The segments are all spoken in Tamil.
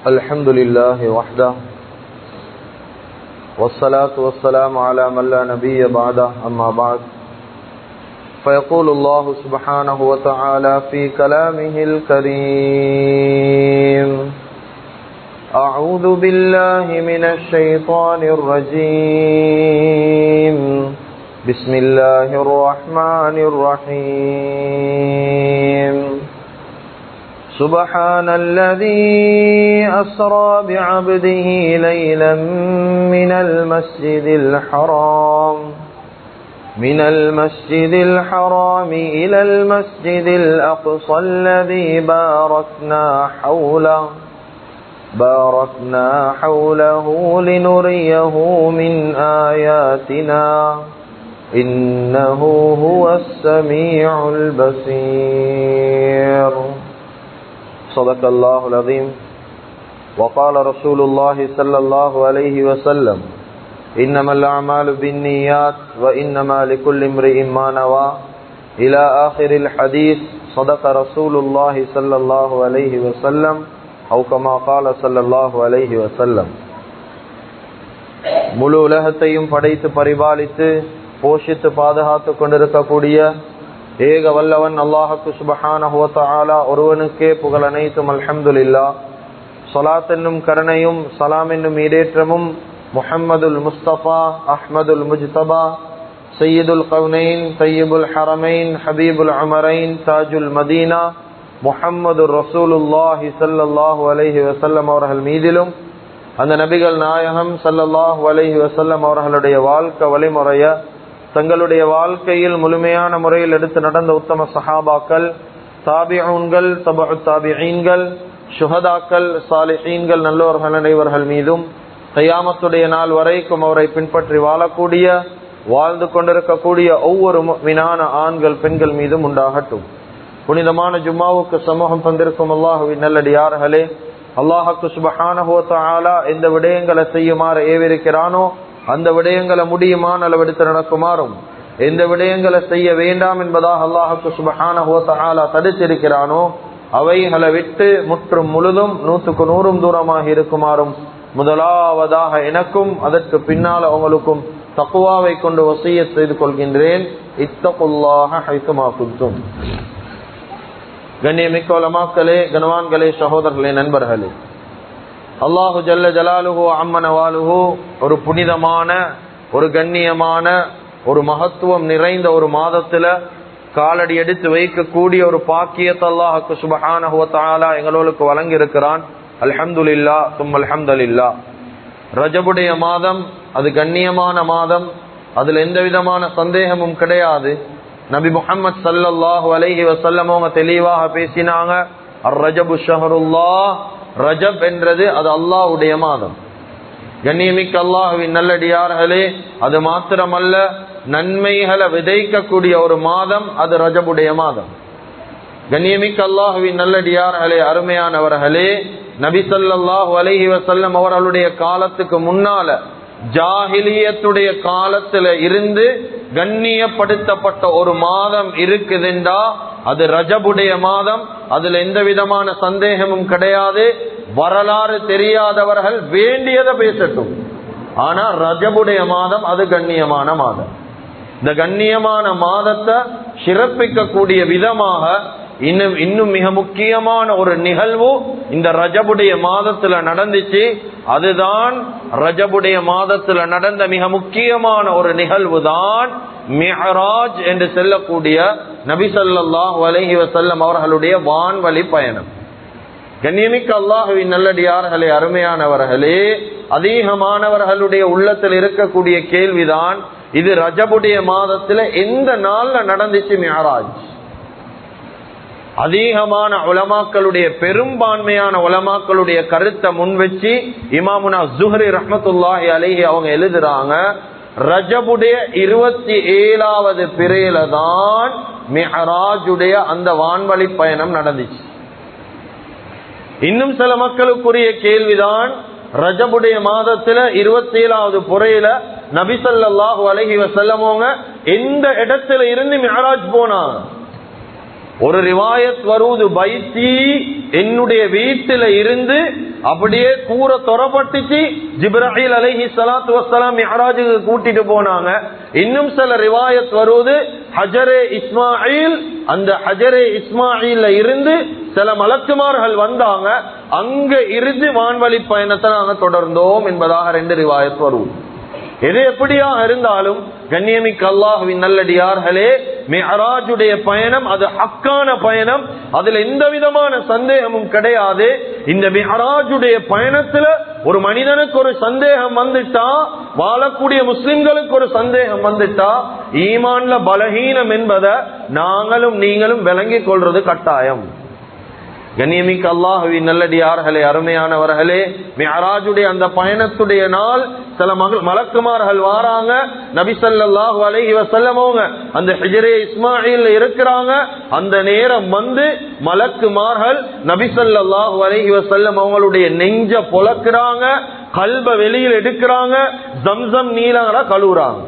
الحمد لله وحده والصلاة والسلام على من لا نبي بعده أما بعد فيقول الله سبحانه وتعالى في كلامه الكريم أعوذ بالله من الشيطان الرجيم بسم الله الرحمن الرحيم سبحان الذي أسرى بعبده ليلا من المسجد الحرام إلى المسجد الأقصى الذي باركنا حوله لنريه من آياتنا إنه هو السميع البصير صدق الله العظيم وقال رسول الله صلى الله عليه وسلم إنما الأعمال بالنيات وإنما لكل امرئ ما نوى إلى آخر الحديث صدق رسول الله صلى الله عليه وسلم أو كما قال صلى الله عليه وسلم முழு உலகத்தையும் படைத்து பரிபாலித்து போஷித்து பாதுகாத்து கொண்டிருக்கக்கூடிய ஏக வல்லவன் அல்லாஹ்வுக்கு சுப்ஹானஹு வ தஆலா ஒருவனுக்கே புகழ் அனைத்தும் அல்ஹம்துலில்லாஹ். ஸலாத் என்னும் கருணையும் சலாம் என்னும் ஈடேற்றமும் முஹம்மதுல் முஸ்தபா அஹ்மதுல் முஜ்தபா சய்யிதுல் கௌனைன் தய்யிபுல் ஹரமைன் ஹபீபுல் உமரைன் தாஜுல் மதீனா முஹம்மதுர் ரசூலுல்லாஹி ஸல்லல்லாஹு அலைஹி வஸல்லம் அவர்கள் மீதிலும் அந்த நபிகள் நாயகம் ஸல்லல்லாஹு அலைஹி வஸல்லம் அவர்களுடைய வாழ்க்கை வழிமுறைய தங்களுடைய வாழ்க்கையில் முழுமையான முறையில் எடுத்து நடந்த உத்தம சஹாபாக்கள், தாபிஊன்கள், தபஉ தாபிஈன்கள், ஷுஹதாக்கள், சாலிஹீன்கள் நல்லோர்கள் அனைவர்கள் மீதும் கியாமத்துடைய நாள் வரைக்கும் அவரை பின்பற்றி வாழக்கூடிய வாழ்ந்து கொண்டிருக்கக்கூடிய ஒவ்வொரு முஃமினான ஆண்கள் பெண்கள் மீதும் உண்டாகட்டும். புனிதமான ஜும்மாவுக்கு சமூகம் தந்திருக்கும் அல்லாஹுவின் நல்லடியார்களே, அல்லாஹ்வுக்கு சுப்ஹானஹு வ தஆலா எந்த விடயங்களை செய்யுமாறு ஏவிருக்கிறானோ அந்த விடயங்களை முடியுமான அளவெடுத்து நடக்குமாறும், எந்த விடயங்களை செய்ய வேண்டாம் என்பதாக அல்லாஹ்வுக்கு சுப்ஹானஹு வ தஆலா தடுத்திருக்கிறானோ அவைகளை விட்டு முற்றும் முழுதும் 100க்கு 100 தூரமாக இருக்குமாறும் முதலாவதாக எனக்கும் அதற்கு பின்னால் அவங்களுக்கும் தக்வாவை கொண்டு வசியத் செய்து கொள்கின்றேன். இத்தகுல்லாஹ ஹைசுமா குன்தும். கண்ணியமிக்க உலமாக்களே, கனவான்களே, சகோதரர்களே, நண்பர்களே, அல்லாஹு ஜல்ல ஜலாலுஹு அம்மன வாலுஹு ஒரு புனிதமான, ஒரு கண்ணியமான, ஒரு மகத்துவம் நிறைந்த ஒரு மாதத்துல காலடி எடுத்து வைக்கக்கூடிய ஒரு பாக்கியத்தை அல்லாஹ்வுக்கு சுப்ஹானஹு வ தஆலா எங்களுக்கு வழங்கி இருக்கிறான். அல்ஹம்துலில்லாஹ் சும்ம அல்ஹம்துலில்லாஹ். ரஜபுடைய மாதம் அது கண்ணியமான மாதம், அதுல எந்த விதமான சந்தேகமும் கிடையாது. நபி முஹம்மது ஸல்லல்லாஹு அலைஹி வஸல்லம் அவங்க தெளிவாக பேசினாங்க, அர் ரஜபு ஷஹ்ருல்லாஹ், ரஜப் என்றது அது அல்லாஹ்வுடைய மாதம். கண்ணியமிக்க அல்லாஹ்வின் நல்லடியார்களே, அது மாத்திரமல்ல நன்மைகளை விதைக்கக்கூடிய ஒரு மாதம் அது ரஜபுடைய மாதம். கண்ணியமிக்க அல்லாஹ்வின் நல்லடியார்களே, அருமையானவர்களே, நபி ஸல்லல்லாஹு அலைஹி வஸல்லம் அவர்களுடைய காலத்துக்கு முன்னால ஜாஹிலியத்துடைய காலத்துல இருந்து கண்ணியப்படுத்தப்பட்ட ஒரு மாதம் இருக்குதுண்டா அது ரஜபுடைய மாதம். அதுல எந்த விதமான சந்தேகமும் கிடையாது. வரலாறு தெரியாதவர்கள் வேண்டியதை பேசட்டும், ஆனா ரஜபுடைய மாதம் அது கண்ணியமான மாதம். இந்த கண்ணியமான மாதத்தை சிறப்பிக்க கூடிய விதமாக இன்னும் மிக முக்கியமான ஒரு நிகழ்வு இந்த ரஜபுடைய மாதத்துல நடந்துச்சு. அதுதான் ரஜபுடைய மாதத்துல நடந்த மிக முக்கியமான ஒரு நிகழ்வு தான் மிஅராஜ் என்று சொல்லக்கூடிய நபி ஸல்லல்லாஹு அலைஹி வஸல்லம் அவர்களுடைய வான்வழி பயணம். கண்ணியமிக்க அல்லாஹ்வின் நல்லடியார்களே, அருமையானவர்களே, அதிகமானவர்களுடைய உள்ளத்தில் இருக்கக்கூடிய கேள்விதான், இது ரஜபுடைய மாதத்துல எந்த நாள்ல நடந்துச்சு மிஅராஜ்? அதிகமான உலமாக்களுடைய, பெரும்பான்மையான உலமாக்களுடைய கருத்தை முன்வச்சு இமாமுனா ஸுஹ்ரி ரஹ்மத்துல்லாஹி அலைஹி அவங்க எழுதுறாங்க, ரஜபுடைய 27வது பிறையில தான் மிஅராஜுடைய அந்த வான்வழி பயணம் நடந்துச்சு. இன்னும் சில மக்களுக்குரிய கேள்விதான், ரஜபுடைய மாதத்துல 27வது புறையில நபி ஸல்லல்லாஹு அலைஹி வஸல்லம் எந்த இடத்துல இருந்து மிஅராஜ் போனாங்க? ஒரு ரிவாயத் வருவது பைத்தி, என்னுடைய வீட்டில இருந்து அப்படியே கூரை தொறப்பட்டுச்சு, ஜிப்ராயில் அலைஹிஸ்ஸலாத்து வஸ்ஸலாம் மிஅராஜுக்கு கூட்டிட்டு போனாங்க. இன்னும் சில ரிவாயத் வருவது ஹஜரே இஸ்மாயில், அந்த ஹஜரே இஸ்மாயில்ல இருந்து சில மலக்குமார்கள் வந்தாங்க, அங்க இருந்து வான்வழி பயணத்தை நாங்க தொடர்ந்தோம் என்பதாக 2 ரிவாயத் வரும். எது எப்படியாக இருந்தாலும் கண்ணியமிக்க அல்லாஹ்வின் நல்லடியார்களே, மிஅராஜுடைய பயணம் அது ஹக்கான பயணம், அதுல எந்த விதமான சந்தேகமும் கிடையாது. இந்த மிஅராஜுடைய பயணத்துல ஒரு மனிதனுக்கு ஒரு சந்தேகம் வந்துட்டா, வாழக்கூடிய முஸ்லிம்களுக்கு ஒரு சந்தேகம் வந்துட்டா, ஈமான்ல பலஹீனம் என்பதை நாங்களும் நீங்களும் விளங்கிக் கொள்றது கட்டாயம். கண்ணியமிக்க அல்லாஹ்வின் நல்லடியார்களே, அருமையானவர்களே, மிஅராஜுடைய அந்த பயணத்துடைய நாள் சில மலக்குமார்கள் வாராங்க. நபி ஸல்லல்லாஹு அலைஹி வஸல்லம் அவங்க அந்த ஹிஜ்ரே இஸ்மாயில் இருக்கிறாங்க. அந்த நேரம் வந்து மலக்குமார்கள் நபி ஸல்லல்லாஹு அலைஹி வஸல்லம் அவங்களுடைய நெஞ்ச பொளக்குறாங்க, கல்ப வெளியில் எடுக்கிறாங்க, ஜம்சம் நீரால கழுவுறாங்க.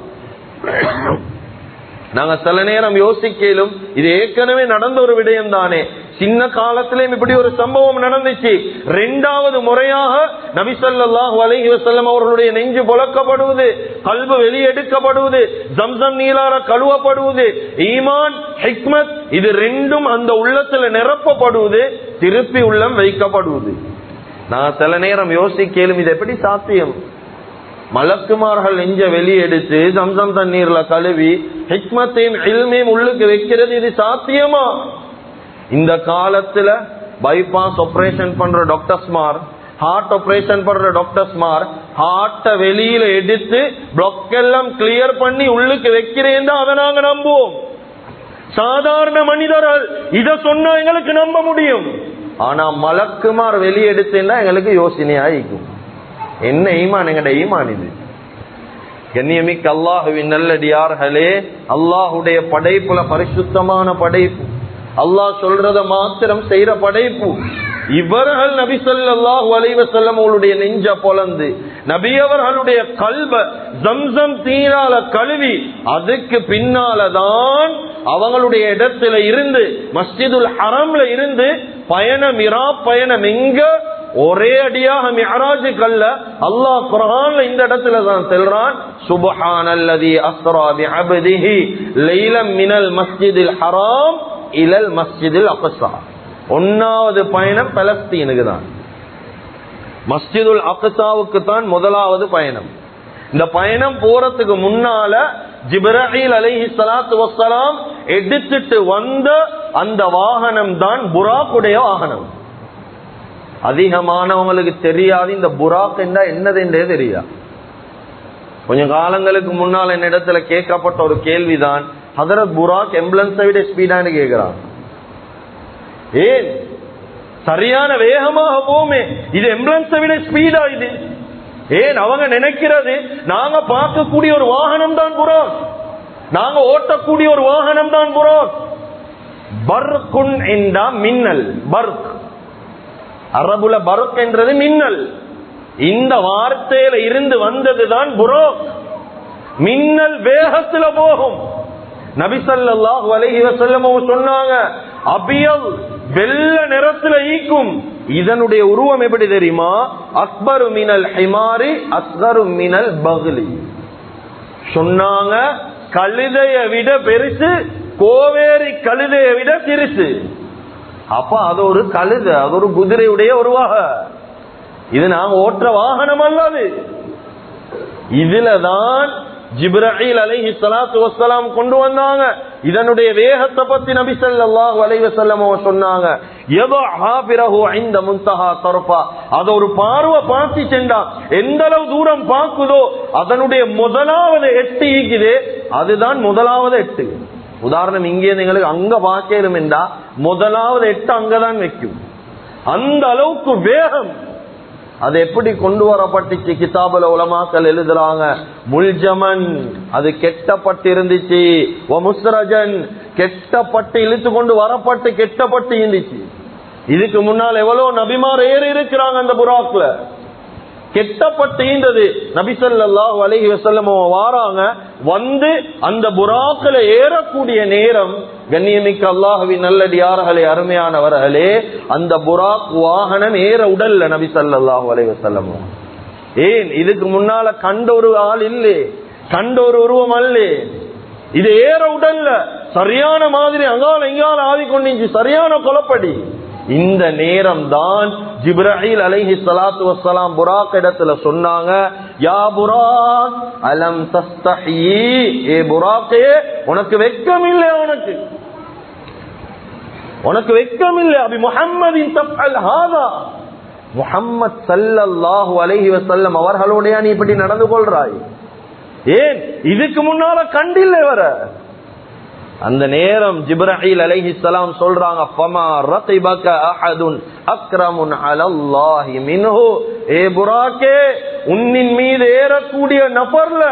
நாங்க சில நேரம் யோசிக்கலும், இது ஏற்கனவே நடந்த ஒரு விடயம் தானே, சின்ன காலத்திலேயும் இப்படி ஒரு சம்பவம் நடந்துச்சு. 2வது முறையாக நபி ஸல்லல்லாஹு அலைஹி வஸல்லம் அவர்களுடைய நெஞ்சு பொளக்கப்படுவது, கல்பு வெளியெடுக்கப்படுவது, ஜம்சம் நீரால கழுவப்படுவது, ஈமான் ஹிக்மத் இது 2ம் அந்த உள்ளத்துல நிரப்பப்படுவது, திருப்பி உள்ளம் வைக்கப்படுவது. நான் சில நேரம் யோசிக்கலும், இது எப்படி சாத்தியம்? மலக்குமார்கள் நெஞ்ச வெளியெடுத்து ஜம்சம் தண்ணீர்ல கழுவி ஹிக்மத்தையும் இல்மையும் உள்ளுக்கு வைக்கிறது, இது சாத்தியமா? இந்த காலத்துல பைபாஸ் ஆபரேஷன் பண்ற டாக்டர்ஸ்மார், ஹார்ட் ஆபரேஷன் பண்ற டாக்டர்ஸ்மார் ஹார்ட்ட வெளியில எடுத்து பிளாக் எல்லாம் கிளியர் பண்ணி உள்ளுக்கு வைக்கிறேன், அதை நாங்க நம்புவோம். சாதாரண மனிதர்கள் இத சொன்னா எங்களுக்கு நம்ப முடியும். ஆனா மலக்குமார் வெளியெடுத்தேன்னா எங்களுக்கு யோசனையாயிக்கும். என்ன ஈமான்? எங்கட ஈமான் இது. கண்ணியமிக்க அல்லாஹ்வின் நல்லடியார்களே, அல்லாஹுடைய படைப்புல பரிசுத்தமான படைப்பு, அல்லாஹ் சொல்றத மாத்திரம் செய்யற படைப்பு. இவர்கள் நபி ஸல்லல்லாஹு அலைஹி வஸல்லம் அவர்களுடைய நெஞ்ச பொளந்து, நபி அவர்களுடைய கல்ப ஜம்சம் தீரால கழுவி, அதுக்கு பின்னாலதான் அவங்களுடைய இடத்துல இருந்து மஸ்ஜிதுல் ஹரம்ல இருந்து பயணம், இரா பயணம் எங்க ஒரே அடியாக மிஅராஜுக்கு அல்ல. அல்லாஹ் குர்ஆன்ல இந்த இடத்துல தான் சொல்றான், சுப்ஹானல்லதி அஸ்ரா பிஅப்திஹி லைலம் மினல் மஸ்ஜிதில் ஹராம் இலல் மஸ்ஜிதில் அக்ஸா. 1வது பயணம் பலஸ்தீனுக்கு தான், மஸ்ஜிதுல் அக்ஸாவுக்கு தான் 1வது பயணம். இந்த பயணம் போறதுக்கு முன்னால ஜிப்ராயில் அலைஹிஸ்ஸலாத்து வஸ்ஸலாம் எடுத்துட்டு வந்த அந்த வாகனம் தான் புராக்குடைய வாகனம். அதிகமானவங்களுக்கு தெரியாது இந்த புராக் என்றா என்னதென்றே தெரியாது. கொஞ்சம் காலங்களுக்கு முன்னால் என்னிடத்துல கேட்கப்பட்ட ஒரு கேள்விதான், ஹதரத் புராக் ஆம்புலன்ஸை விட ஸ்பீடான்னு கேட்கிறான். ஏன்? சரியான வேகமாக போமே, இது ஆம்புலன்ஸை விட ஸ்பீடா இது? ஏன்? அவங்க நினைக்கிறது நாங்க பார்க்கக்கூடிய ஒரு வாகனம் தான் புராக், நாங்க ஓட்டக்கூடிய ஒரு வாகனம் தான் புராக். பர்குன் என்றா மின்னல், பர்க் அரபுல பர்க் என்றது மின்னல். இந்த வார்த்தையில இருந்து வந்ததுதான் புராக். மின்னல் வேகத்துல போகும். நபி ஸல்லல்லாஹு அலைஹி வஸல்லம் சொன்னாங்க, அபியல் வெள்ள நிறத்துல ஈக்கும். இதனுடைய உருவம் எப்படி தெரியுமா? அக்பரு மினல் ஹிமாரி அஸ்கரு மினல் பக்லி. சொன்னாங்க கழுதைய விட பெருசு, கோவேரி கழுதைய விட சிறுசு. அப்ப அது ஒரு கழுதை, அது ஒரு குதிரையுடைய ஒரு வகை. இது நாங்க ஓட்டுற வாகனம் அல்லது. இதுலதான் ஜிப்ராயில் அலைஹிஸ்ஸலாத்து வஸ்ஸலாம் கொண்டு வந்தாங்க. இதனுடைய வேகத்தை பத்தி நபி ஸல்லல்லாஹு அலைஹி வஸல்லம் சொன்னாங்க, யதஹாபிரஹு இன்த முன்தஹா தர்ஃபா. அத ஒரு பார்வை பார்த்து சென்றா எந்த அளவு தூரம் பார்க்குதோ அதனுடைய 1வது எட்டு ஈக்குது, அதுதான் 1வது எட்டு. உதாரணம், இங்கே எங்களுக்கு அங்க பார்க்கலும் என்றா 1வது எட்டு அங்கதான் வைக்கும். அந்த அளவுக்கு வேகம். அது எப்படி கொண்டு வரப்பட்டுச்சு? கிதாபுல உலமாக்கள் எழுதுறாங்க, முல்ஜமன் அது கெட்டப்பட்டு இருந்துச்சு, முஸ்ரஜன் கெட்டப்பட்டு இழுத்து கொண்டு வரப்பட்டு கெட்டப்பட்டு இருந்துச்சு. இதுக்கு முன்னால் எவ்வளவு நபிமார் ஏறி இருக்கிறாங்க அந்த புராக்ல, கெட்டப்பட்டு ஈந்தது. நபி ஸல்லல்லாஹு அலைஹி வஸல்லம் வாராங்க, வந்து அந்த புராக்ல ஏறக்கூடிய நேரம் கண்ணியமிக்க அல்லாஹ்வின் நல்லடியார்களே, அருமையானவர்களே, அந்த புராக் வாகனம் ஏற உடல்ல நபி ஸல்லல்லாஹு அலைஹி வஸல்லம். ஏன்? இதுக்கு முன்னால கண்ட ஒரு ஆள் இல்லே, கண்ட ஒரு உருவம் அல்லே. இது ஏற உடல்ல சரியான மாதிரி அங்கால இங்கால ஆதிக்கொண்டு சரியான கொலப்படி. இந்த நேரம் தான் ஜிப்ரீல் அலைஹி ஸலாத்து வஸ்ஸலாம் புராக் இடத்துல சொன்னாங்க, யா புராக் அலம் தஸ்தஹி, ஏ புராக்கே உனக்கு வெட்கம் இல்லை, உனக்கு வெட்கம் இல்லை. அபி முஹம்மதின் தஃஅல் ஹாதா, முஹம்மத் ஸல்லல்லாஹு அலைஹி வஸல்லம் அவர்களோட நீ இப்படி நடந்து கொள்றாய்? ஏன்? இதுக்கு முன்னால கண்டில்லை வர. அந்த நேரம் ஜிப்ரீல் அலைஹிஸ்ஸலாம் சொல்றாங்க, ஃபமா ரகிபக அஹதுன் அக்ரமுன் அலல்லாஹி மின்ஹு, ஏ புராக்கே உன்னின் மீது ஏறக்கூடிய நபர்ல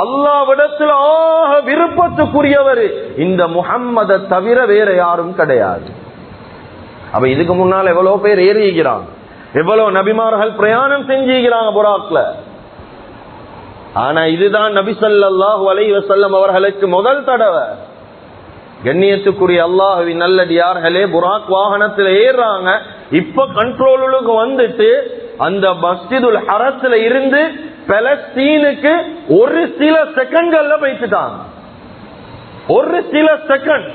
அல்லாஹ்விடத்தில் ஆக விருப்பத்துக்குரியவர் இந்த முஹம்மதை தவிர வேற யாரும் கிடையாது. அப்ப இதுக்கு முன்னால எவ்வளவு பேர் ஏறிக்கிறாங்க, எவ்வளவு நபிமார்கள் பிரயாணம் செஞ்சுக்கிறாங்க புராக்ல. ஆனா இதுதான் நபி ஸல்லல்லாஹு அலைஹி வஸல்லம் அவர்களுக்கு முதல் தடவை. கண்ணியத்துக்குரிய அல்லாஹ்வின் நல்லடியார்களே, புராக் வாகனத்தில் ஏறாங்க. இப்ப கண்ட்ரோலுக்கு வந்துட்டு அந்த மஸ்ஜிதுல் ஹரஸ்ல இருந்து பலஸ்தீனுக்கு ஒரு சில செகண்ட்கள்ல போயிட்டுட்டாங்க. ஒரு சில செகண்ட்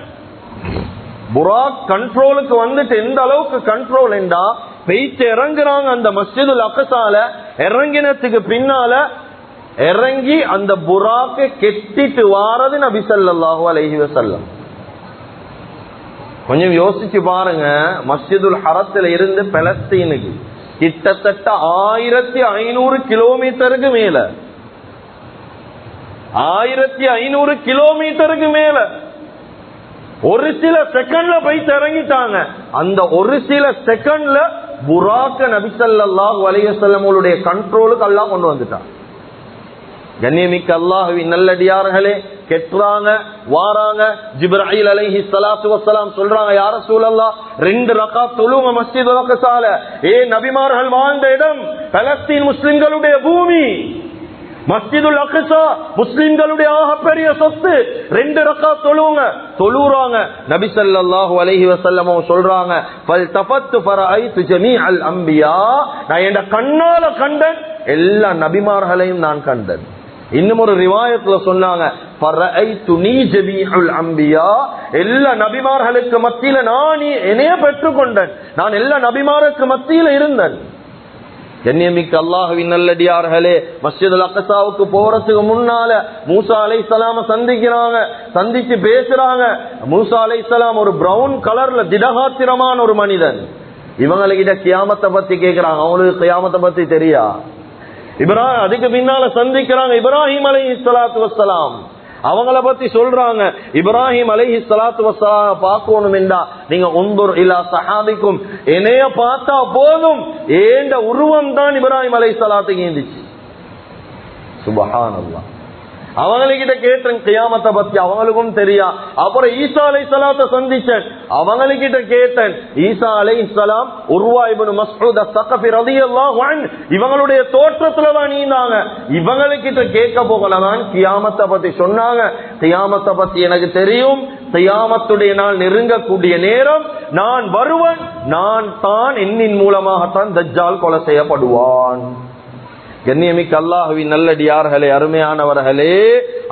புராக் கண்ட்ரோலுக்கு வந்துட்டு எந்த அளவுக்கு கண்ட்ரோல் என்றா, போயிட்டு இறங்குறாங்க அந்த மஸ்ஜிதுல் அக்ஸால. இறங்கினத்துக்கு பின்னால இறங்கி அந்த புராக்கை கெட்டிட்டு வாரது நபி ஸல்லல்லாஹு அலைஹி வஸல்லம். கொஞ்சம் யோசிச்சு பாருங்க, மஸ்ஜிதுல் ஹரத்துல இருந்து பலஸ்தீனுக்கு கிட்டத்தட்ட 1500 கிலோமீட்டருக்கு மேல, 1500 கிலோமீட்டருக்கு மேல ஒரு சில செகண்ட்ல போய் இறங்கிட்டாங்க. அந்த ஒரு சில செகண்ட்ல புராக்க நபி ஸல்லல்லாஹு அலைஹி வஸல்லம் உடைய கண்ட்ரோலுக்கு அல்லாஹ் கொண்டு வந்துட்டான். கண்ணியமிக்க அல்லாஹ்வின் நல்லடியார்களே, கெட்டுறாங்க, வாராங்க. ஜிப்ரீல் அலைஹி ஸலாத்து வஸ்ஸலாம் சொல்றாங்க, யா ரசூலல்லாஹ் 2 ரகாத் தொழுங்க மஸ்ஜிதுல் அக்ஸால. ஏ நபிமார்கள் வாழ்ந்த இடம் பலஸ்தீன் முஸ்லிம்களுடைய பூமி, மஸ்ஜிதுல் அக்ஸா முஸ்லிம்களுடைய ஆகப்பெரிய சொத்து. 2 ரகாத் தொழுங்க. தொழுறாங்க. நபி ஸல்லல்லாஹு அலைஹி வஸல்லம் சொல்றாங்க, ஃபல்தஃபத்து ஃபரஐது ஜமீஅல் அன்பியா, நான் என் கண்ணால கண்டேன் எல்லா நபிமார்களையும் நான் கண்டேன். இன்னும் ஒரு ரிவாயத்துல சொன்னாங்க, ஃபரஐதுனி ஜமீஉல் அன்பியா, எல்லா நபிமார்களுக்கு மத்தியில நான் என்னைய பெற்றுக்கொண்டேன், நான் எல்லா நபிமாருக்கு மத்தியில இருந்தேன். கண்ணியமிக்க அல்லாஹ்வின் நல்லடியார்களே, மஸ்ஜிதுல் அக்ஸாவுக்கு போறதுக்கு முன்னால மூசா அலைஹிஸ்ஸலாம சந்திக்கிறாங்க. சந்திச்சு பேசுறாங்க. மூசா அலைஹிஸ்ஸலாம் ஒரு பிரவுன் கலர்ல திடகாத்திரமான ஒரு மனிதன். இவங்ககிட்ட கியாமத்தை பத்தி கேட்கிறாங்க. அவங்களுக்கு கியாமத்தை பத்தி தெரியா? அதுக்கு பின்னால சந்திக்கிறாங்க இப்ராஹிம் அலைஹிஸ்ஸலாத்து வஸ்ஸலாம். அவங்கள பத்தி சொல்றாங்க, இப்ராஹிம் அலைஹிஸ்ஸலாத்து வஸ்ஸலாம் பார்க்கணும் என்றா நீங்க உன்துர் இலா ஸஹாபிக்கும், என்னைய பார்த்தா போதும், ஏண்ட உருவம் தான் இப்ராஹிம் அலைஹிஸ்ஸலாத்துக்கு இருந்துச்சு. சுப்ஹானல்லாஹ். அவங்ககிட்ட கேட்டேன் கியாமத்தை பத்தி, அவங்களுக்கும் தெரியா. அப்புறம் ஈசா அலைஹிஸ்ஸலாத்தை சந்திச்சேன், அவங்ககிட்ட கேட்டேன். ஈசா அலைஹிஸ்ஸலாம் உர்வா இப்னு மஸ்ஊத் அஸ்-ஸகஃபி ரலியல்லாஹு அன்ஹு இவங்களுடைய தோற்றத்துல தான் நீந்தாங்க. இவங்ககிட்ட கேட்க போகலதான் கியாமத்தை பத்தி சொன்னாங்க. கியாமத்தை பத்தி எனக்கு தெரியும், கியாமத்துடைய நாள் நெருங்கக்கூடிய நேரம் நான் வருவன், நான் தான் என்னின் மூலமாகத்தான் தஜ்ஜால் கொலை செய்யப்படுவான். கண்ணியமிக்க அல்லாஹ்வின் நல்லடியார்களே, அருமையானவர்களே,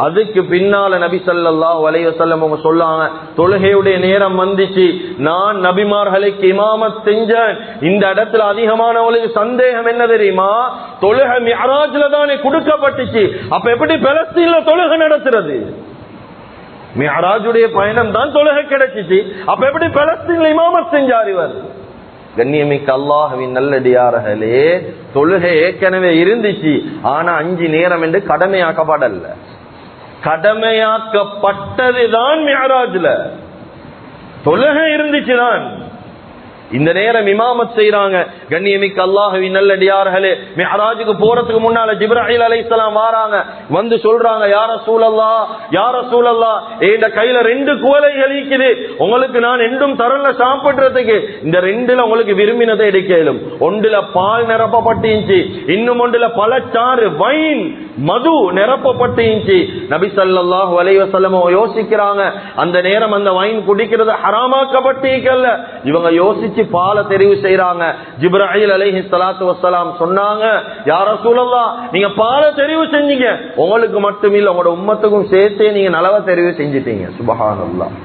அதுக்கு பின்னால நபி ஸல்லல்லாஹு அலைஹி வஸல்லம் அவங்க சொல்லாங்க, தொழுகையுடைய நேரம் வந்துச்சு, நான் நபிமார்களுக்கு இமாமத் செஞ்சேன். இந்த இடத்துல அதிகமானவங்களுக்கு சந்தேகம் என்ன தெரியுமா? தொழுகை மிஅராஜ்ல தானே கொடுக்கப்பட்டுச்சு, அப்ப எப்படி பலஸ்தீன்ல தொழுகை நடத்துறது? மிஅராஜுடைய பயணம் தான் தொழுகை கிடைச்சிச்சு, அப்ப எப்படி பலஸ்தீன்ல இமாமத் செஞ்சார் இவர்? கண்ணியமிக்க அல்லாஹ்வின் நல்லடியார்களே, தொழுகை ஏற்கனவே இருந்துச்சு, ஆனா 5 நேரம் என்று கடமையாக்கப்படல. கடமையாக்கப்பட்டதுதான் மிஅராஜ்ல. தொழுகை இருந்துச்சுதான். இந்த நேரம் இமாமத் செய்யறாங்க. கண்ணியமிக்க அல்லாஹ்வின் நல்லடியார்களே, மிஅராஜுக்கு போறதுக்கு முன்னால ஜிப்ரீல் அலைஹிஸ்ஸலாம் வராங்க. வந்து சொல்றாங்க, யா ரசூலல்லாஹ், யா ரசூலல்லாஹ், இந்த கையில 2 குவளைகள் இருக்குது, உங்களுக்கு நான் ரெண்டும் தரல சாப்பிடுறதுக்கு. இந்த 2ல உங்களுக்கு விரும்பினதை எடுக்கலும். ஒன்றுல பால் நிரப்பப்பட்டிருந்துச்சு, இன்னும் ஒன்றுல பழச்சாறு வைன் மது நிரப்பப்பட்டு நபி ஸல்லல்லாஹு அலைஹி வஸல்லம் யோசிக்கிறாங்க, அந்த நேரம் அந்த வைன் குடிக்கிறது ஹராமாக்கப்பட்டிருக்கல்ல. இவங்க யோசிச்சு பாலை தெரிவு செய்யறாங்க. ஜிப்ராயில் அலைஹிஸ்ஸலாத்து வஸ்ஸலாம் சொன்னாங்க, யா ரசூலல்லாஹ், நீங்க பாலை தெரிவு செஞ்சீங்க, உங்களுக்கு மட்டுமில்ல உங்களோட உம்மத்துக்கும் சேர்த்தே நீங்க நலவை தெரிவு செஞ்சிட்டீங்க. சுப்ஹானல்லாஹ்.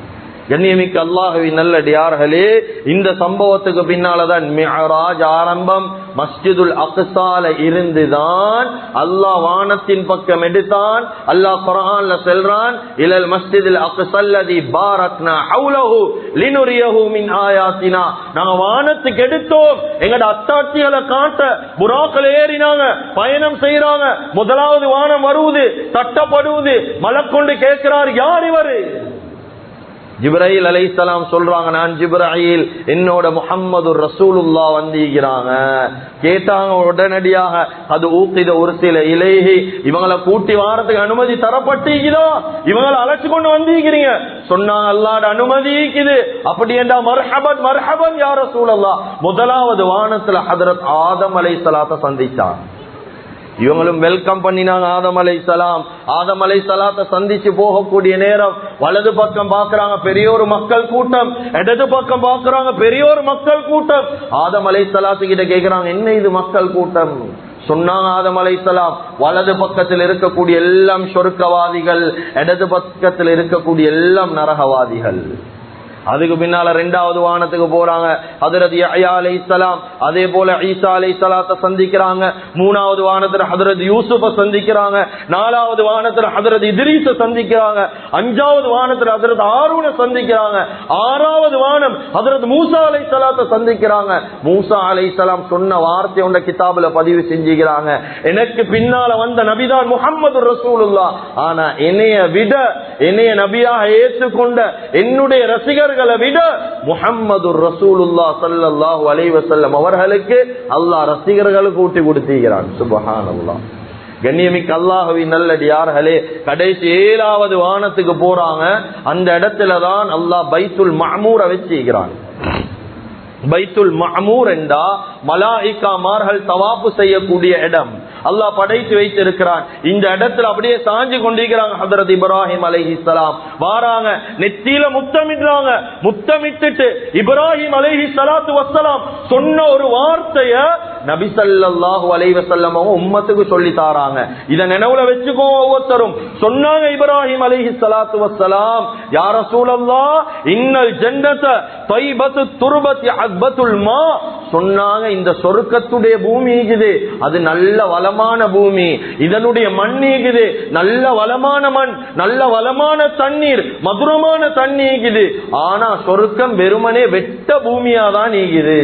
கண்ணியமிக்க அல்லாஹ்வின் நல்லடியார்களே, இந்த சம்பவத்துக்கு பின்னாலதான் மிஅராஜ் ஆரம்பம். மஸ்ஜிதுல் அக்ஸால இருந்துதான் அல்லாஹ் வானத்தின் பக்கம் எடுத்தான். அல்லாஹ் குர்ஆன்ல சொல்றான், இலல் மஸ்ஜிதுல் அக்ஸல்லதி பாரக்னா ஹவுலஹு லினுரியஹு மின் ஆயாத்தினா. நாங்க வானத்துக்கு எடுத்தோம், எங்கட அத்தாட்சிகளை காட்ட. புறாக்கள் ஏறினாங்க, பயணம் செய்யறாங்க. முதலாவது வானம் வருவது, தட்டப்படுவது. மலக்கொண்டு கேட்கிறார், யார் இவரு? ஜிப்ராயில் அலைஹிஸ்ஸலாம் சொல்றாங்க, நான் ஜிப்ராயில், என்னோட முஹம்மது ரசூலுல்லாஹ் வந்திருக்கிறாங்க. கேட்டாங்க உடனடியாக, அது ஊக்கித ஒரு சில இலேஹி, இவங்களை கூட்டி வாரத்துக்கு அனுமதி தரப்பட்டிருக்கிறதா? இவங்களை அழைச்சு கொண்டு வந்திருக்கிறீங்க. சொன்னாங்க, அல்லாஹ்வுடைய அனுமதி இருக்குது. அப்படி என்றா மர்ஹபன் மர்ஹபன் யா ரசூலல்லாஹ். முதலாவது வானத்துல ஹஜ்ரத் ஆதம் அலைஹிஸ்ஸலாத்தை சந்திச்சாங்க. இவங்களும் வெல்கம் பண்ணினாங்க ஆதம் அலைஹிஸ்ஸலாம். ஆதம் அலைஹிஸ்ஸலாத்தை சந்திச்சு போகக்கூடிய நேரம் வலது பக்கம் பாக்குறாங்க, பெரிய ஒரு மக்கள் கூட்டம். இடது பக்கம் பாக்குறாங்க, பெரிய ஒரு மக்கள் கூட்டம். ஆதம் அலைஹிஸ்ஸலாத்து கிட்ட கேக்குறாங்க, என்ன இது மக்கள் கூட்டம்? சொன்னாங்க ஆதம் அலைஹிஸ்ஸலாம், வலது பக்கத்தில் இருக்கக்கூடிய எல்லாம் சொர்க்கவாதிகள், இடது பக்கத்தில் இருக்கக்கூடிய எல்லாம் நரகவாதிகள். அதுக்கு பின்னால இரண்டாவது வானத்துக்கு போறாங்க. ஹஜ்ரத் யஹ்யா அலைஹிஸ்ஸலாம், அதே போல ஈசா அலைஹிஸ்ஸலாத்தை சந்திக்கிறாங்க. மூணாவது வானத்துல ஹஜ்ரத் யூசுஃபை சந்திக்கிறாங்க. நாலாவது வானத்துல ஹஜ்ரத் இத்ரீஸை சந்திக்கிறாங்க. அஞ்சாவது வானத்துல ஹஜ்ரத் ஹாரூனை சந்திக்கிறாங்க. ஆறாவது வானம் ஹஜ்ரத் மூசா அலைஹிஸ்ஸலாத்தை சந்திக்கிறாங்க. மூசா அலைஹிஸ்ஸலாம் சொன்ன வார்த்தை உண்ட கிதாபுல பதிவு செஞ்சுக்கிறாங்க, எனக்கு பின்னால வந்த நபிதான் முஹம்மது ரசூலுல்லாஹ். ஆனா என்னைய நபியாக ஏற்றுக்கொண்ட என்னுடைய ரசிகர் விட முஹம்மது ரசூலுல்லாஹ் ஸல்லல்லாஹு அலைஹி வஸல்லம் அவர்களுக்கு அல்லாஹ் ரசிகர்களுக்கு ஊட்டி கொடுத்திருக்கிறான். சுப்ஹானல்லாஹ். கண்ணியமிக்க அல்லாஹ்வின் நல்லடியார்களே, கடைசி 7வது வானத்துக்கு போறாங்க. அந்த இடத்துலதான் அல்லாஹ் பைத்துல் மஅமூரை வச்சிருக்கிறான். பைத்துல் மஅமூர் என்றா மலாயிகாமார்கள் தவாப்பு செய்யக்கூடிய இடம். அல்லாஹ் படைத்து வைத்திருக்கிறான். இந்த இடத்துல அப்படியே சாஞ்சி கொண்டிருக்கிறாங்க. ஹஜ்ரத் இப்ராஹிம் அலைஹிஸ்ஸலாம் வாராங்க, நெத்தியில முத்தமிடுறாங்க. முத்தமிட்டு இப்ராஹிம் அலைஹிஸ்ஸலாத்து வஸ்ஸலாம் சொன்ன ஒரு வார்த்தைய நபி ஸல்லல்லாஹு அலைஹி வஸல்லம் உம்மத்துக்கு சொல்லி தாராங்க. இத நினைவுல வச்சுக்கோ ஒவ்வொருத்தரும். சொன்னாங்க இப்ராஹிம் அலைஹிஸ்ஸலாத்து வஸ்ஸலாம், யா ரசூலல்லாஹ், இன்னல் ஜன்னத தைபத்து துர்பத்தி அக்பத்துல் மா. சொன்னாங்க, இந்த சொர்க்கத்துடைய பூமி இருக்குது, அது நல்ல வளமான பூமி. இதனுடைய மண் இருக்குது, நல்ல வளமான மண், நல்ல வளமான தண்ணீர், மதுரமான தண்ணி இருக்குது. ஆனா சொர்க்கம் வெறுமனே வெட்ட பூமியாதான் இருக்குது.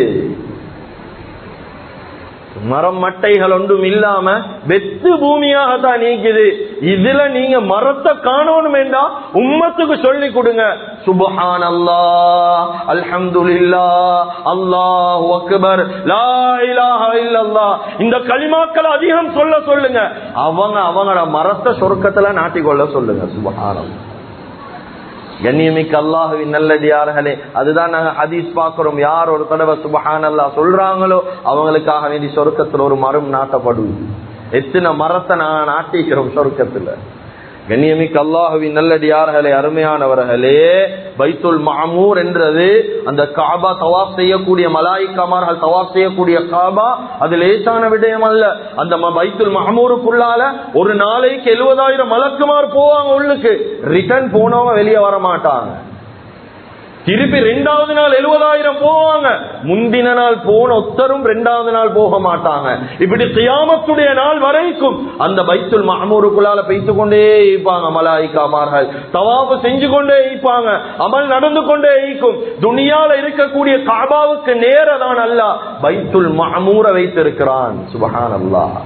மரம் மட்டைகள் ஒன்றும் இல்லாம வெத்து பூமியாக தான் நீக்குது. இதுல நீங்க மரத்தை காணணும் என்றா உம்மத்துக்கு சொல்லி கொடுங்க. சுப்ஹானல்லாஹ், அல்ஹம்துலில்லாஹ், அல்லாஹு அக்பர், லா இலாஹ இல்லல்லாஹ், இந்த கலிமாக்களை அதிகம் சொல்லுங்க. அவங்களோட மரத்தை சொர்க்கத்துல நாட்டிக்கொள்ள சொல்லுங்க. சுப்ஹானல்லாஹ். கண்ணியமிக்க அல்லாஹ்வின் நல்லடியார்களே, அதுதான் நாங்க ஹதீஸ் பார்க்கிறோம். யார் ஒரு தடவை சுப்ஹானல்லாஹ் சொல்றாங்களோ அவங்களுக்காக வேண்டி சொர்க்கத்துல ஒரு மரம் நாட்டப்படுது. எத்தனை மரத்தை நாங்க நாட்டிக்கிறோம் சொர்க்கத்துல. கண்ணியமிக்க அல்லாஹ்வின் நல்லடியார்களே, அருமையானவர்களே, பைத்துல் மஅமூர் என்றது அந்த காபா தவாஃப் செய்யக்கூடிய மலாயிக்காமார்கள் தவாஃப் செய்யக்கூடிய காபா, அது லேசான விடயம் அல்ல. அந்த பைத்துல் மஅமூருக்குள்ளால ஒரு நாளைக்கு 70,000 மலக்குமார் போவாங்க உள்ளுக்கு. ரிட்டர்ன் போனவங்க வெளியே வர மாட்டாங்க. திருப்பி 2வது நாள் 70,000 போவாங்க. முந்தின நாள் போன ஒத்தரும் 2வது நாள் போக மாட்டாங்க. இப்படி கியாமத்துடைய நாள் வரைக்கும் அந்த பைத்துல் மஅமூருக்குள்ளால பேசிக் கொண்டே இருப்பாங்க மலாயிகாமார்கள். தவாஃப் செஞ்சு கொண்டே இருப்பாங்க. அமல் நடந்து கொண்டே இருக்கும். துனியால இருக்கக்கூடிய காபாவுக்கு நேரதான் அல்லாஹ் பைத்துல் மஅமூரை வைத்திருக்கிறான். சுப்ஹானல்லாஹ்.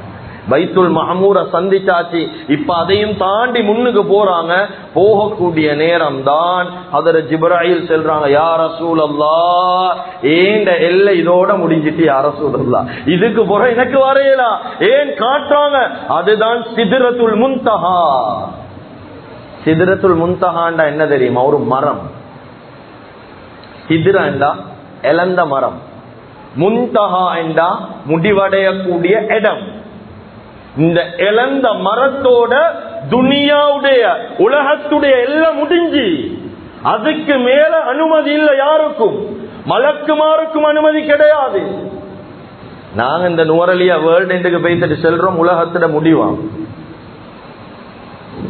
பைத்துல் மஅமூரை சந்திச்சாச்சு. இப்ப அதையும் தாண்டி முன்னுக்கு போறாங்க. போகக்கூடிய நேரம் தான் ஹஜ்ரத் ஜிப்ராயில் சொல்றாங்க, யா ரசூலல்லாஹ், ஏண்ட எல்லை இதோட முடிஞ்சிட்டு யா ரசூலல்லாஹ், இதுக்கு போற எனக்கு வரையலாம். ஏன் காட்டுறாங்க, அதுதான் சித்ரத்துல் முன்தஹா. சித்ரத்துல் முன்தஹாண்டா என்ன தெரியுமா? ஒரு மரம். சித்ரண்டா இழந்த மரம், முன்தஹா என்றா முடிவடையக்கூடிய இடம். இந்த இழந்த மரத்தோட துனியாவுடைய உலகத்துடைய எல்லாம் முடிஞ்சு, அதுக்கு மேல அனுமதி இல்லை யாருக்கும், மலக்குமாருக்கும் அனுமதி கிடையாது. நாங்க இந்த நுவரலியா வேர்ல்டு எண்டுக்கு பேசிட்டு செல்றோம், உலகத்துல முடிவாம்.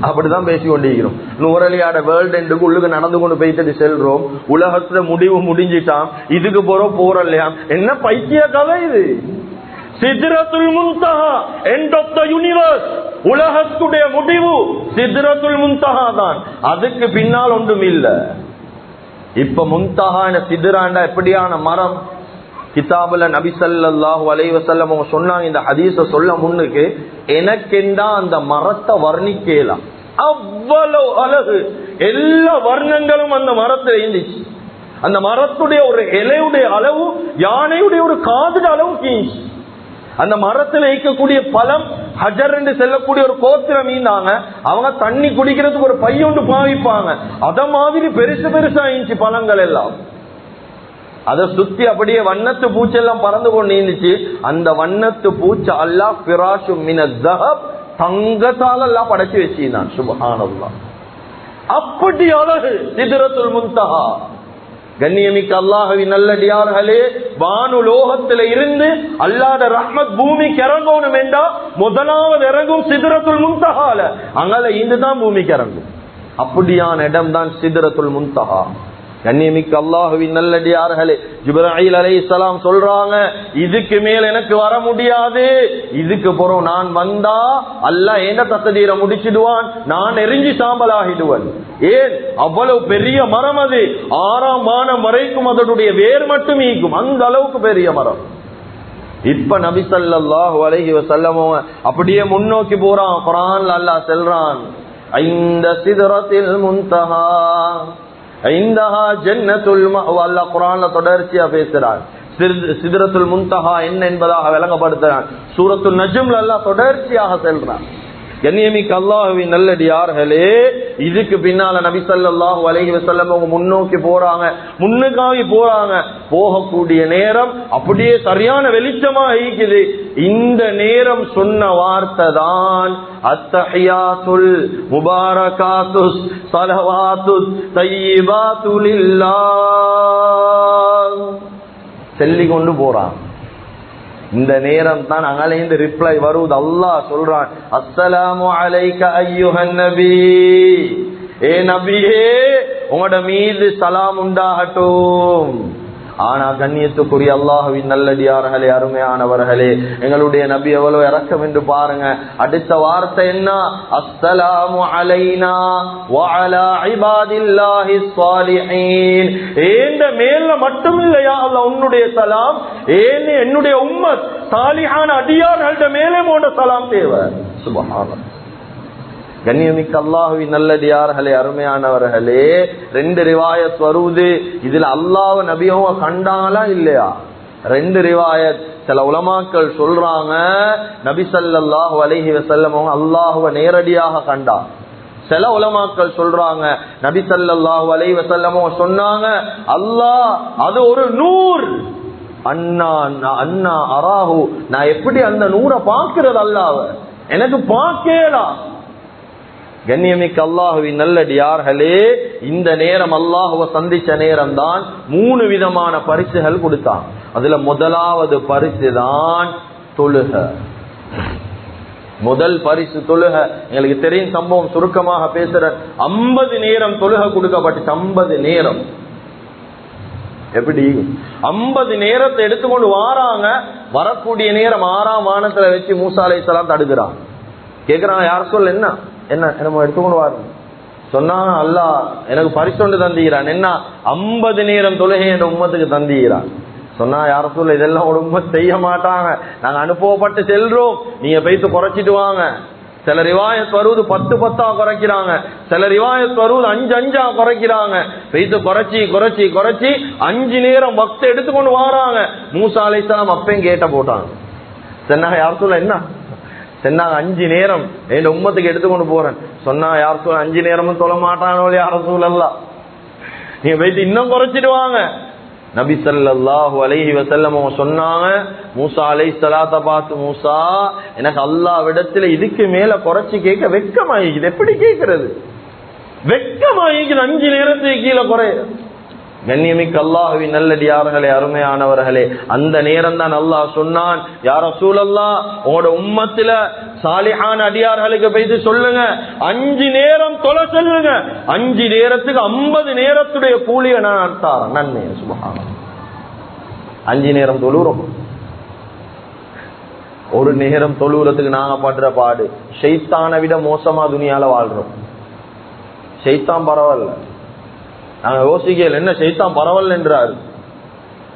அப்படிதான் பேசி கொண்டிருக்கிறோம். நுவரலியாட வேர்ல்டு எண்டுக்கு உள்ளுக்கு நடந்து கொண்டு பேசிட்டு செல்றோம், உலகத்துல முடிவு முடிஞ்சிட்டான், இதுக்கு போறலையா? என்ன பைத்திய கதை இது? சித்ரத்துல் முன்தஹா, எண்ட் ஆஃப் த யூனிவர்ஸ், உலகத்துடைய முடிவு சித்ரத்துல் முன்தஹா தான். அதுக்கு பின்னால் ஒன்றும் இல்ல. இப்ப முன்தஹா சித்ராண்டா எப்படியான மரம்? கிதாபுல நபி ஸல்லல்லாஹு அலைஹி வஸல்லம் அவங்க சொன்னாங்க, இந்த ஹதீஸ சொல்ல முன்னுக்கு எனக்கெண்டா அந்த மரத்தை வர்ணிக்கலாம். அவ்வளவு அழகு, எல்லா வர்ணங்களும் அந்த மரத்துல இருந்துச்சு. அந்த மரத்துடைய ஒரு இலையுடைய அளவு யானையுடைய ஒரு காதுட அளவுக்கு இருந்துச்சு. அந்த மரத்துல இருக்கக்கூடிய பழம் ஹஜர் என்று செல்லக்கூடிய ஒரு கோத்திரம் மீந்தாங்க. அவங்க தண்ணி குடிக்கிறதுக்கு ஒரு பையொண்டு பாவிப்பாங்க. அத மாதிரி பெருசு பெருசா இருந்துச்சு பழங்கள் எல்லாம். அதை சுத்தி அப்படியே வண்ணத்து பூச்செல்லாம் பறந்து கொண்டு இருந்துச்சு. அந்த வண்ணத்து பூச்சை அல்லாஹ் ஃபிராஷும் மினல் ஸஹப், தங்கத்தால எல்லாம் படைச்சு வச்சிருந்தான். சுப்ஹானல்லாஹ், அப்படி அழகு சித்ரத்துல் முன்தஹா. கண்ணியமிக்க அல்லாஹ்வின் நல்லடியார்களே, வானுலோகத்தில இருந்து அல்லாஹ்ட ரஹ்மத் பூமிக்கு இறங்கணும் என்றா முதலாவது இறங்கும் சித்ரத்துல் முன்தஹால. அங்கல இந்துதான் பூமிக்கு இறங்கும். அப்படியான இடம் தான் சித்ரத்துல் முன்தஹா. கண்ணியமிக்க அல்லாஹ்வின் நல்லடியார்களே, ஜிப்ராயில் அலைஹிஸ்ஸலாம் சொல்றாங்க, இதுக்கு மேல் எனக்கு வர முடியாது, இதுக்கு பிறகு நான் வந்தா அல்லாஹ் என்ன தக்தீரை முடிச்சிடுவான், நான் எரிஞ்சு சாம்பலாகிடுவேன். ஏன்? அவ்வளவு பெரிய மரம் அது. 6ஆம் வானம் வரைக்கும் அதனுடைய வேர் மட்டும் ஈக்கும், அந்த அளவுக்கு பெரிய மரம். இப்ப நபி ஸல்லல்லாஹு அலைஹி வஸல்லம் அப்படியே முன்னோக்கி போறான். குர்ஆன்ல அல்லாஹ் சொல்றான், இந்த சித்ரத்தில் முன்தஹா இந்தஹா ஜன்னத்துல் மஅவா. அல்லாஹ் குர்ஆன்ல தொடர்ச்சியா பேசுறான். சித்ரத்துல் முன்தஹா என்ன என்பதாக விளங்கப்படுத்துறான். சூரத்துல் நஜ்ம்ல அல்லாஹ் தொடர்ச்சியாக சொல்றான். கண்ணியமிக்க அல்லாஹ்வின் நல்லடியார்களே, இதுக்கு பின்னால நபி ஸல்லல்லாஹு அலைஹி வஸல்லம் அவங்க முன்னோக்கி போறாங்க, முன்னுக்காகி போறாங்க. போகக்கூடிய நேரம் அப்படியே சரியான வெளிச்சமா இருக்குது. இந்த நேரம் சொன்ன வார்த்தை தான் அத்தஹியாத்துல் முபாரகாத்துஸ் ஸலவாத்துத் தய்யிபாத்து லில்லாஹ் சொல்லி கொண்டு போறாங்க. இந்த நேரம் தான் அங்கலேந்து ரிப்ளை வருவது. அல்லாஹ் சொல்றான், அஸ்ஸலாமு அலைக அய்யுஹன் நபி, ஏ நபியே உங்களோட மீது சலாம் உண்டாகட்டும். ஆனா கண்ணியத்துக்குரிய அல்லாஹ்வின் நல்லடியார்களே, அருமையானவர்களே, எங்களுடைய நபி எவ்வளவு இரக்கம் என்று பாருங்க. அடுத்த வார்த்தை என்ன? அஸ்ஸலாமு அலைனா வ அலா இபாதில்லாஹிஸ் ஸாலிஹீன். ஏண்ட மேல மட்டும் இல்லையா அல்லாஹ் உன்னுடைய சலாம், ஏன் என்னுடைய உம்மத் சாலிஹான அடியார்கள்ட மேலே போன்ற சலாம் தேவை. சுப்ஹானல்லாஹ். கண்ணியமிக்க அல்லாஹ்வின் நல்லடியார்களே, அருமையானவர்களே, 2 ரிவாயத் வருது. இதுல அல்லாஹ் நபியவங்க கண்டாங்களா இல்லையா? 2 ரிவாயத். சில உலமாக்கள் சொல்றாங்க, நபி ஸல்லல்லாஹு அலைஹி வஸல்லம் அவங்க அல்லாஹ்வை நேரடியாக கண்டா. சில உலமாக்கள் சொல்றாங்க, நபி ஸல்லல்லாஹு அலைஹி வஸல்லம் சொன்னாங்க, அல்லாஹ் அது ஒரு நூர், அண்ணா அண்ணா அராஹு, நான் எப்படி அந்த நூரை பார்க்கிறது? அல்லாஹ்வை எனக்கு பார்க்கலாம். கண்ணியமிக்க அல்லாஹுவின் நல்லடியார்களே, இந்த நேரம் அல்லாஹுவை சந்திச்ச நேரம் தான் 3 விதமான பரிசுகள் கொடுத்தான். அதுல முதலாவது பரிசு தான் தொழுக. முதல் பரிசு தொழுக. எங்களுக்கு தெரியும் சம்பவம், சுருக்கமாக பேசுற. 50 நேரம் தொழுக கொடுக்கப்பட்டு, 50 நேரம். எப்படி 50 நேரத்தை எடுத்துக்கொண்டு வாராங்க. வரக்கூடிய நேரம் 6ஆம் வானத்துல வச்சு மூசா அலைஹிஸ்ஸலாம் தடுக்கிறான். கேக்குறாங்க, யார் சொல்ல என்ன என்ன நம்ம எடுத்துக்கொண்டு வாருங்க. சொன்னா அல்லாஹ் எனக்கு பரிசொண்டு தந்துகிறான். என்ன? 50 நேரம் தொழுகை என்ற உம்மத்துக்கு தந்துகிறான். சொன்னா யார சொல்ல இதெல்லாம் ஒரு உம்மத் செய்ய மாட்டாங்க, நாங்க அனுப்பப்பட்டு செல்றோம், நீங்க போயிட்டு குறைச்சிட்டு வாங்க. சில ரிவாயத் வருவது 10 குறைக்கிறாங்க, சில ரிவாயத் வருவது 5 குறைக்கிறாங்க. போயிட்டு குறைச்சி குறைச்சி குறைச்சி 5 நேரம் வக்த் எடுத்துக்கொண்டு வாராங்க. மூசா அலைஹிஸ்ஸலாம் அப்பயும் கேட்ட போட்டாங்க. சொன்னாங்க, யார் சொல்ல என்ன? சொன்னாங்க, 5 நேரம் என் உம்மத்துக்கு எடுத்துக்கொண்டு போறேன். சொன்னா யார் சொல்ல 5 நேரமும் தொழ மாட்டானோ யார சூழல்லாம், நீங்க போயிட்டு இன்னும் குறைச்சிடுவாங்க. நபி ஸல்லல்லாஹு அலைஹி வஸல்லம் சொன்னாங்க, மூசா அலைஹிஸ்ஸலாத்த பார்த்து, மூசா எனக்கு அல்லாஹ்விடத்துல இதுக்கு மேல குறைச்சி கேட்க வெட்கமாயிக்குது. எப்படி கேட்கறது? வெட்கமாயிக்குது. 5 நேரத்துக்கு கீழே குறை. கண்ணியமிக்க அல்லாஹ்வின் நல்லடியார்களே, அருமையானவர்களே, அந்த நேரம் தான் அல்லாஹ் சொன்னான், யா ரசூலல்லாஹ் உங்களோட உம்மத்தில சாலிஹான அடியார்களுக்கு போயிட்டு சொல்லுங்க 5 நேரம் தொலை சொல்லுங்க, 5 நேரத்துக்கு 50 நேரத்துடைய கூலியை நான் தரேன். நன்மை. சுப்ஹானல்லாஹ். 5 நேரம் தொழுறோம். ஒரு நேரம் தொழுறதுக்கு நாங்க படுற பாடு ஷைத்தானை விட மோசமா துனியால வாழ்றோம். ஷைத்தான் பரவாயில்ல, நாங்க யோசிக்கல என்ன ஷைத்தான் பரவாயில்ல என்றாரு.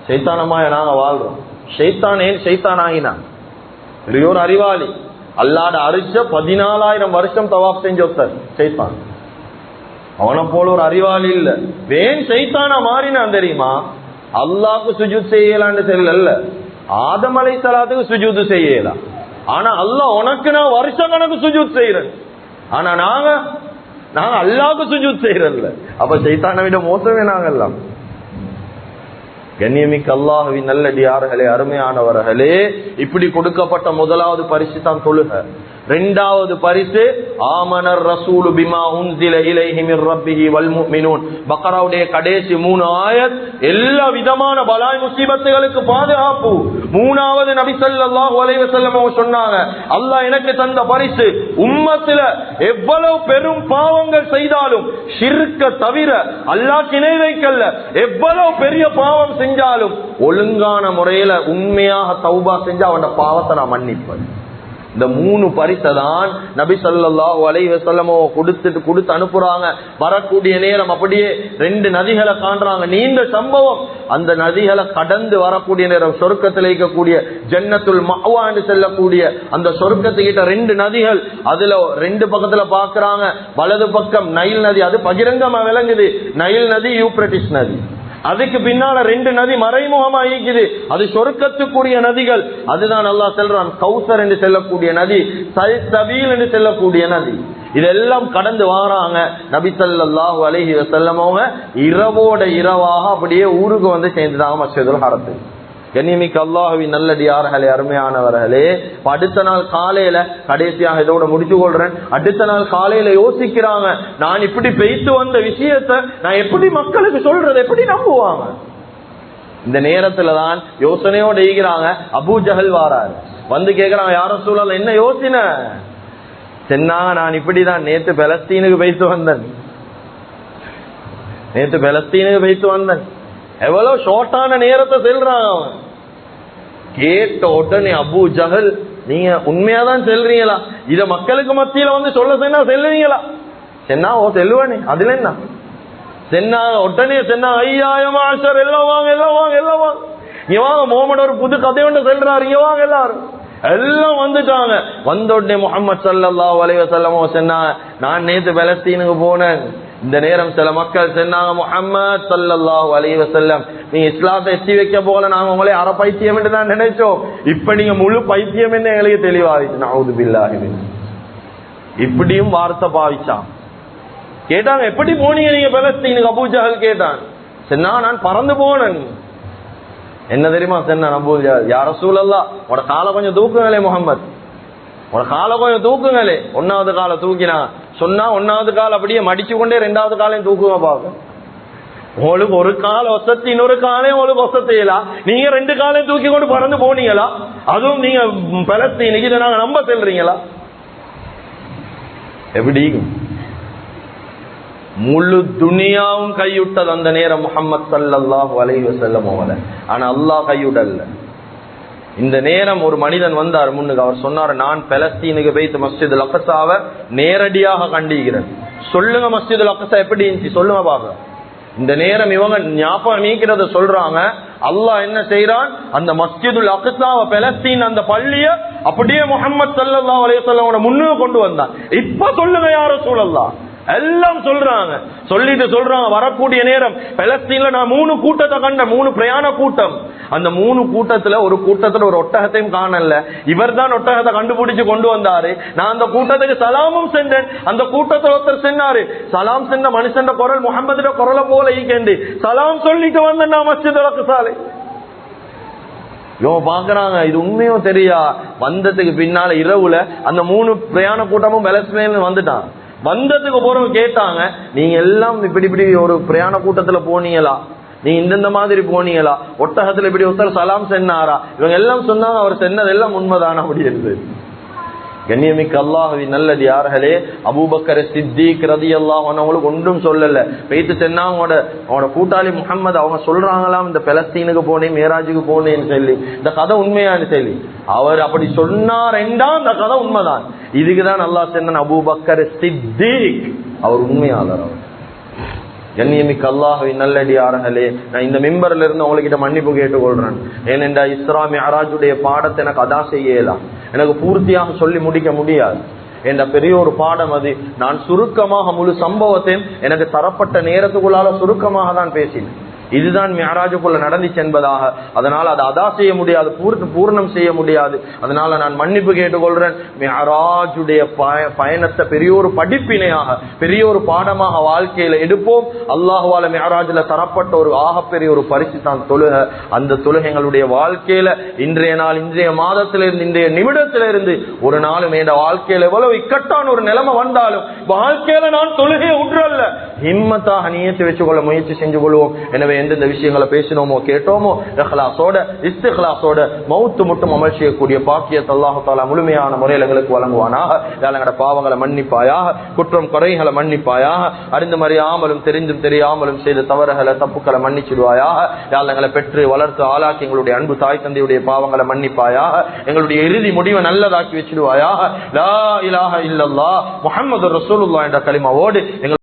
ஷைத்தானமா நாங்க வாழ்றோம். ஷைத்தான் ஏன் ஷைத்தான் ஆகினான்? ஒரு அறிவாளி அல்லாட அரிச்ச 14,000 வருஷம் தவாப் செஞ்ச ஒருத்தர் ஷைத்தான். அவனை போல ஒரு அறிவாளி இல்ல. ஏன் ஷைத்தானா மாறினான் தெரியுமா? அல்லாஹ்க்கு சுஜூத் செய்யலான்னு தெரியல, ஆதம் அலைஹிஸ்ஸலாத்துக்கு சுஜூத் செய்யலாம். ஆனா அல்லாஹ் உனக்கு நான் வருஷ கணக்கு சுஜூத் செய்யறேன், ஆனா நாங்க அல்லாஹ்க்கு சுஜூத் செய்யறல்ல. அப்ப ஷைத்தானை விட மோசமே நாங்கெல்லாம். கண்ணியமிக்க அல்லாஹ்வின் நல்லடியார்களே, அருமையானவர்களே, இப்படி கொடுக்கப்பட்ட முதலாவது பரிசு தான் தொழுக. இரண்டாவது பரிசு ஆமனர் ரசூலு பிமா உன்சில இலைஹி மிர் ரப்பிஹி வல் முஃமினூன். பக்ராவுடைய கடைசி 3 ஆயத் எல்லா விதமான பலாய் முசீபத்துகளுக்கு பாதுகாப்பு. மூணாவது நபி ஸல்லல்லாஹு அலைஹி வஸல்லம் சொன்னாங்க, அல்லாஹ் எனக்கு தந்த பரிசு உம்மத்தில எவ்வளவு பெரும் பாவங்கள் செய்தாலும் ஷிர்க்க தவிர அல்லாஹ்க்கு இணை வைக்கல, எவ்வளவு பெரிய பாவம் செஞ்சாலும் ஒழுங்கான முறையில உண்மையாக தௌபா செஞ்சா அவனோட பாவத்தை நான் மன்னிப்பேன். இந்த 3 பரிசை தான் நபி ஸல்லல்லாஹு அலைஹி வஸல்லம் கொடுத்து அனுப்புறாங்க. வரக்கூடிய நேரம் அப்படியே 2 நதிகளை காண்றாங்க. நீண்ட சம்பவம். அந்த நதிகளை கடந்து வரக்கூடிய நேரம் சொர்க்கத்தில் இருக்கக்கூடிய ஜன்னத்துல் மஅவா என்று செல்லக்கூடிய அந்த சொர்க்கத்துக்கிட்ட 2 நதிகள், அதுல 2 பக்கத்துல பாக்குறாங்க. வலது பக்கம் நைல் நதி, அது பகிரங்கமா விளங்குது. நைல் நதி, யூப்ரட்டிஸ் நதி. அதுக்கு பின்னால 2 நதி மறைமுகமா இருக்குது, அது சொர்க்கத்துக்குரிய நதிகள். அதுதான் அல்லாஹ் சொல்றான், கௌசர் என்று செல்லக்கூடிய நதி, சல்சபீல் என்று செல்லக்கூடிய நதி. இதெல்லாம் கடந்து வாராங்க. நபி ஸல்லல்லாஹு அலைஹி வஸல்லம் இரவோட இரவாக அப்படியே ஊருக்கு வந்து சேர்ந்துட்டாங்க மஸ்ஜிதுல் ஹரத்துக்கு. கண்ணியமிக்க அல்லாஹ்வின் நல்லடியார்களே, அருமையானவர்களே, அடுத்த நாள் காலையில, கடைசியாக இதோட முடிச்சு கொள்றேன், அடுத்த நாள் காலையில யோசிக்கிறாங்க, நான் இப்படி பேய்த்து வந்த விஷயத்தை நான் எப்படி மக்களுக்கு சொல்றது, எப்படி நம்புவாங்க? இந்த நேரத்துல தான் யோசனையோட ஈகிறாங்க. அபூ ஜஹல் வாராரு, வந்து கேக்குறாங்க, யா ரசூலல்லாஹ் என்ன யோசனை? சொன்னாங்க, நான் இப்படிதான் நேத்து பலஸ்தீனுக்கு பேய்த்து வந்தேன். எவ்வளவு ஷார்ட்டான நேரத்தை செல்றான் அவன். கேட்ட உடனே அபூ ஜஹல், நீங்க உண்மையாதான் செல்றீங்களா? இத மக்களுக்கு மத்தியில வந்து சொல்ல சொன்னா செல்லுவீங்களா? சென்னா ஓ செல்லுவானே, அதுல என்ன சென்னா? உடனே சென்னா, ஐயாயிரம் ஆஷர், எல்லாம் வாங்க இங்க வாங்க, முஹம்மது ஒரு புது கதை ஒன்று செல்றாரு, இங்க வாங்க எல்லாரும். எல்லாம் வந்துட்டாங்க. வந்த உடனே முஹம்மது ஸல்லல்லாஹு அலைஹி வஸல்லம் சொன்னாங்க, நான் நேத்து பலஸ்தீனுக்கு போனேன். இந்த நேரம் சில மக்கள் சொன்னாங்க, முஹம்மது ஸல்லல்லாஹு அலைஹி வஸல்லம் நீங்க இஸ்லாத்தை எத்தி வைக்க போல நாங்க உங்களே அரை பைத்தியம் என்று தான் நினைச்சோம், இப்ப நீங்க முழு பைத்தியம் என்று எங்களுக்கு தெளிவாயிடுச்சு. நஊது பில்லாஹி மின். இப்படியும் வார்த்தை பாவிச்சான். கேட்டாங்க, எப்படி போனீங்க நீங்க பலஸ்தீனுக்கு? அபூ ஜஹல் கேட்டான். சொன்னா, நான் பறந்து போனேன். என்ன தெரியுமா சொன்ன அபூ ஜஹல், யா ரசூலல்லாஹ் உட காலை கொஞ்சம் தூக்குங்களே முஹம்மது, உட காலை கொஞ்சம் தூக்குங்களே. 1வது காலை தூக்கினா சொன்னா 1வது கால் அப்படியே மடிச்சு கொண்டே 2வது காலையும் தூக்குங்க பாக்க. உங்களுக்கு ஒரு கால ஒசத்தி, இன்னொரு காலையும் உங்களுக்கு ஒசத்தையலாம். நீங்க 2 காலையும் தூக்கி கொண்டு பறந்து போனீங்களா? அதுவும் நீங்க பலஸ்தீனுக்கு இதை நாங்க நம்ப செல்றீங்களா? எப்படி? முழு துனியாவும் கையுட்டது அந்த நேரம் முஹம்மது ஸல்லல்லாஹு அலைஹி வஸல்லம் அவங்கள. ஆனா அல்லாஹ் கையுடல்ல. இந்த நேரம் ஒரு மனிதன் வந்தார் முன்னுக்கு. அவர் சொன்னார், நான் பலஸ்தீனுக்கு போய்த்து மஸ்ஜிதுல் அக்ஸாவை நேரடியாக கண்டிக்கிறேன். சொல்லுங்க மஸ்ஜிதுல் அக்ஸா எப்படி இருந்துச்சு சொல்லுங்க பாக்க. இந்த நேரம் இவங்க ஞாபகம் நீக்கிறத சொல்றாங்க. அல்லாஹ் என்ன செய்யறான், அந்த மஸ்ஜிதுல் அக்ஸாவை, பலஸ்தீன் அந்த பள்ளிய அப்படியே முஹம்மது ஸல்லல்லாஹு அலைஹி வஸல்லம் முன்னுக்கு கொண்டு வந்தான். இப்ப சொல்லுங்க யா ரசூலல்லாஹ், எல்லாம் சொல்றாங்க. சொல்லிட்டு சொல்றாங்க, வரக்கூடிய நேரம் பலஸ்தீன்ல நான் 3 கூட்டத்தை கண்ட, 3 பிரயாண கூட்டம். அந்த 3 கூட்டத்துல ஒரு கூட்டத்துல ஒரு ஒட்டகத்தையும் காணல. இவர் தான் ஒட்டகத்தை கண்டுபிடிச்சு கொண்டு வந்தாரு. நான் அந்த கூட்டத்துக்கு சலாமும் சென்றேன். அந்த கூட்டத்தில் ஒருத்தர் சொன்னாரு, சலாம் சென்ற மனுஷன் குரல் முகமது குரலை போல ஈக்கேண்டு சலாம் சொல்லிட்டு வந்தேன் நான் மஸ்ஜித் அல்-அக்ஸாலே. இவன் பாக்குறாங்க இது உண்மையோ தெரியா. வந்ததுக்கு பின்னால இரவுல அந்த 3 பிரயாண கூட்டமும் வெலஸ்லேன்னு வந்துட்டான். வந்ததுக்கு போறவங்க கேட்டாங்க, நீங்க எல்லாம் இப்படி ஒரு பிரயாண கூட்டத்துல போனீங்களா, நீங்க இந்த மாதிரி போனீங்களா, ஒட்டகத்துல இப்படி ஒருத்தர் சலாம் சென்னாரா? இவங்க எல்லாம் சொன்னாங்க அவர் சென்னதெல்லாம் உண்மைதானா அப்படி இருந்தது. கண்ணியமிக்க அல்லாஹ்வின் நல்லடியார்களே, அபூபக்கர் சித்திக் ரலியல்லாஹு அன்ஹு அவங்களுக்கு ஒன்றும் சொல்லல. போயிட்டு சென்னாங்க அவனோட கூட்டாளி முஹம்மது அவங்க சொல்றாங்களாம் இந்த பலஸ்தீனுக்கு போனேன் மேராஜுக்கு போனேன்னு சொல்லி. இந்த கதை உண்மையான்னு சொல்லி அவர் அப்படி சொன்னார் என்றால் அந்த கதை உண்மைதான். இதுக்குதான் அல்லாஹ் சொன்னான் அபூபக்கர் சித்திக், அவர் உண்மையாளர். அவர் கண்ணியமிக்க அல்லாஹ்வின் நல்லடியார்களே, நான் இந்த மிம்பர்ல இருந்து உங்ககிட்ட மன்னிப்பு கேட்டுக்கொள்றேன். ஏனென்றா இஸ்ரா மிஅராஜுடைய பாடத்தை எனக்கு அதா செய்யலாம், எனக்கு பூர்த்தியாக சொல்லி முடிக்க முடியாது. என்ற பெரிய ஒரு பாடம் அது. நான் சுருக்கமாக முழு சம்பவத்தையும் எனக்கு தரப்பட்ட நேரத்துக்குள்ளால சுருக்கமாக தான் பேசினேன். இதுதான் மிஅராஜுக்குள்ள நடந்துச்சு என்பதாக. அதனால அதை அதா செய்ய முடியாது, பூர்ணம் செய்ய முடியாது. அதனால நான் மன்னிப்பு கேட்டுக்கொள்றேன். மிஅராஜுடைய பயணத்தை பெரிய ஒரு படிப்பினையாக பெரிய ஒரு பாடமாக வாழ்க்கையில எடுப்போம். அல்லாஹ்வால மிஅராஜ்ல தரப்பட்ட ஒரு ஆகப்பெரிய ஒரு பரிசு தான் தொழுகை. அந்த தொழுகைகளுடைய வாழ்க்கையில இன்றைய நாள், இன்றைய மாதத்திலிருந்து, இன்றைய நிமிடத்திலிருந்து ஒரு நாளும் என் வாழ்க்கையில எவ்வளவு இக்கட்டான ஒரு நிலைமை வந்தாலும் வாழ்க்கையில நான் தொழுகையை உற்றல்ல, ஹிம்மத்தாக நியத்து வச்சுக்கொள்ள முயற்சி செஞ்சு கொள்வோம். எனவே எந்தெந்த விஷயங்களை பேசினோமோ கேட்டோமோ இஹ்லாஸோட இஸ்திக்லாஸோட மௌத்து மட்டும் அமல் செய்யக்கூடிய பாக்கியத்தை அல்லாஹ் தஆலா முழுமையான முறையில் எங்களுக்கு வழங்குவானாக. எங்களோட பாவங்களை மன்னிப்பாயாக, குற்றம் குறைகளை மன்னிப்பாயாக, அறிந்து அறியாமலும் தெரிந்தும் தெரியாமலும் செய்த தவறுகளை தப்புக்களை மன்னிச்சிடுவாயாக. எங்களை பெற்று வளர்த்து ஆளாக்கி எங்களுடைய அன்பு தாய் தந்தையுடைய பாவங்களை மன்னிப்பாயாக. எங்களுடைய இறுதி முடிவை நல்லதாக்கி வச்சிடுவாயாக. லா இலாஹ இல்லல்லாஹ் முஹம்மதுர் ரசூலுல்லாஹ் என்ற கலிமாவோடு